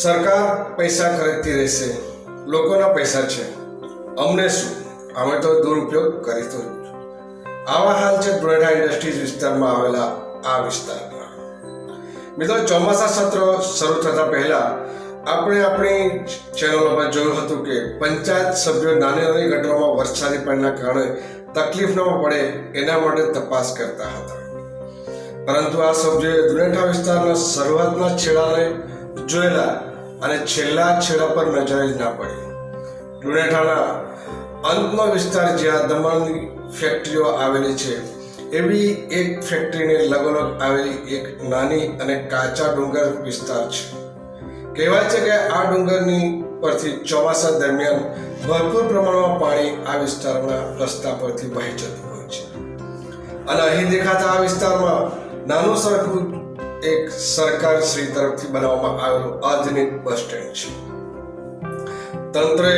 સરકાર પૈસા ખરીદતી રહેશે, લોકોના પૈસા છે, અમને શું, અમે તો દુરુપયોગ કરીશું. આવા હાલ છે ધુળેટા ઇન્ડસ્ટ્રીઝ વિસ્તારમાં આવેલા આ વિસ્તારના. મિત્રો, ચોમાસા સત્ર શરૂ થતા પહેલા આપણે આપણી ચેનલો પર જોયું હતું કે પંચાયત સભ્યો નાની નાની ઘટનામાં વરસાદી પાણીના કારણે તકલીફ ન પડે એના માટે તપાસ કરતા હતા. પરંતુ આ સભ્યોએ ધુળેટા વિસ્તારના શરૂઆતના છેડાને જોયેલા અને છેલ્લા છેડા પર નજર જ ના પડી. ધુળેટાના અંતનો વિસ્તાર જ્યાં દમણની ફેક્ટરીઓ આવેલી છે એવી એક ફેક્ટરીને લગોલગ આવેલી એક નાની અને કાચા ડુંગર વિસ્તાર છે. કહેવાય છે કે આ ડુંગરની પરથી ચોમાસા દરમિયાન ભરપૂર પ્રમાણમાં પાણી આ વિસ્તારના રસ્તા પરથી વહી જતું હોય છે. અને અહીં દેખાતા આ વિસ્તારમાં નાનું સરખું એક સરકાર શ્રી તરફથી બનાવવામાં આવેલું આધુનિક બસ સ્ટેન્ડ છે. તંત્રએ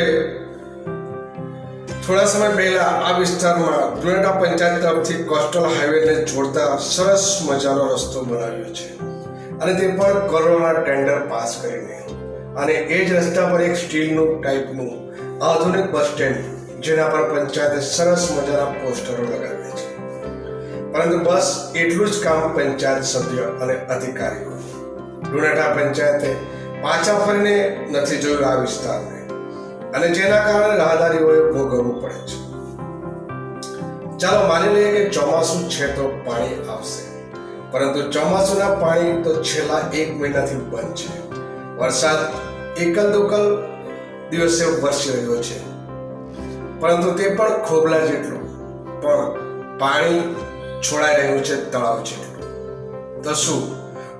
થોડા સમય પહેલા આ વિસ્તારમાં ધુળેટા પંચાયત તરફથી કોસ્ટલ હાઈવેને જોડતા સરસ મજાનો રસ્તો બનાવ્યો છે, અને તે પણ કરોડોના ટેન્ડર પાસ કરીને. અને એ જ રસ્તા પર એક સ્ટીલનું ટાઈપનું આધુનિક બસ સ્ટેન્ડ, જેના પર પંચાયતે સરસ મજાના પોસ્ટરો લગાવ્યા છે. પરંતુ બસ એટલું જ કામ પંચાયત સભ્ય અને અધિકારીઓ. ધુળેટા પંચાયતે પાછા ફરીને નથી જોયું આ વિસ્તારને, અને જેના કારણે રાહદારીઓએ ભોગવવું પડે છે. ચાલો માની લઈએ કે ચોમાસું છે તો પાણી આવશે, પરંતુ ચોમાસુના પાણી તો છેલ્લા 1 મહિનાથી બંધ છે. વરસાદ એકલ દોકલ દિવસે વરસી રહ્યો છે, પરંતુ તે પણ ખોબલા જેટલું, પણ પાણી છોડાઈ રહ્યું છે તળાવ જેટલું. તો શું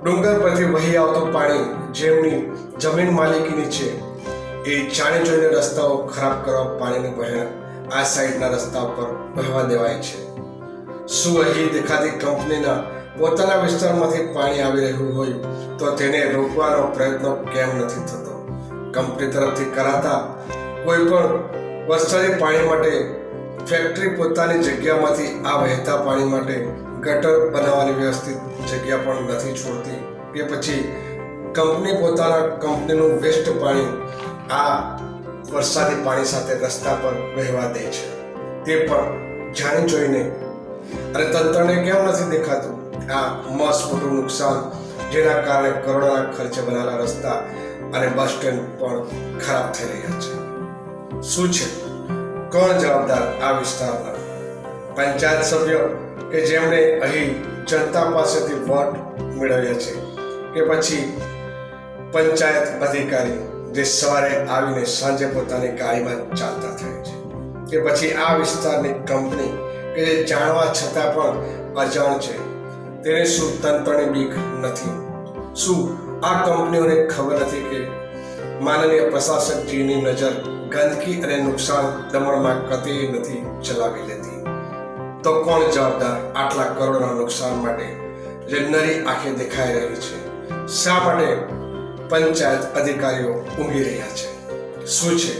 ડુંગર પરથી વહી આવતું પાણી જેમની જમીન માલિકીની છે એ જાણી જોઈને રસ્તાઓ ખરાબ કરવા પાણીનું વહેણ આ સાઈડના રસ્તા પર વહેવા દેવાય છે? શું અહીં દેખાતી કંપનીના પોતાના વિસ્તારમાંથી પાણી આવી રહ્યું હોય તો તેને રોકવાનો પ્રયત્ન કેમ નથી થતો? કંપની તરફથી કરાતા કોઈ પણ વરસાદી પાણી માટે ફેક્ટરી પોતાની જગ્યામાંથી આ વહેતા પાણી માટે ગટર બનાવવાની વ્યવસ્થિત જગ્યા પણ નથી છોડતી, કે પછી કંપની પોતાના કંપનીનું વેસ્ટ પાણી આ વરસાદી પાણી સાથે રસ્તા પર વહેવા દે છે? તે પણ જાણી જોઈને. અને તંત્રને કેમ નથી દેખાતું આ મસ્ત મોટું નુકસાન, જેના કારણે કરોડોના ખર્ચે બનાવેલા રસ્તા અને બસ સ્ટેન્ડ પણ ખરાબ થઈ રહ્યા છે? શું છે, કોણ જવાબદાર આ વિસ્તારના? પંચાયત સભ્યો કે જેમણે અહીં જનતા પાસેથી વોટ મેળવ્યા છે, કે પછી પંચાયત અધિકારી જે સવારે આવીને સાંજે પોતાની ગાડીમાં ચાલતા થાય છે, કે પછી આ વિસ્તારની કંપની કે જે જાણવા છતાં પણ અજાણ છે? તેને શું તંત્રની બીક નથી? શું આ કંપનીઓને ખબર નથી કે માનનીય પ્રશાસકજીની નજર ગંદકી અને નુકસાન દમણમાં કદી નથી ચલાવી લેતી? તો કોણ જવાબદાર આટલા કરોડના નુકસાન માટે જે નરી આંખે દેખાઈ રહી છે? શા માટે પંચાયત અધિકારીઓ ઊંઘી રહ્યા છે? શું છે,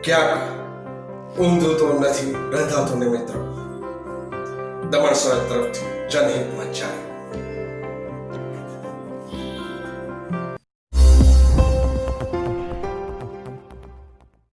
ક્યાંક ઊંધું તો નથી રંધાતું ને મિત્રો? દમણ શહેર તરફથી જનહિત મંચાય.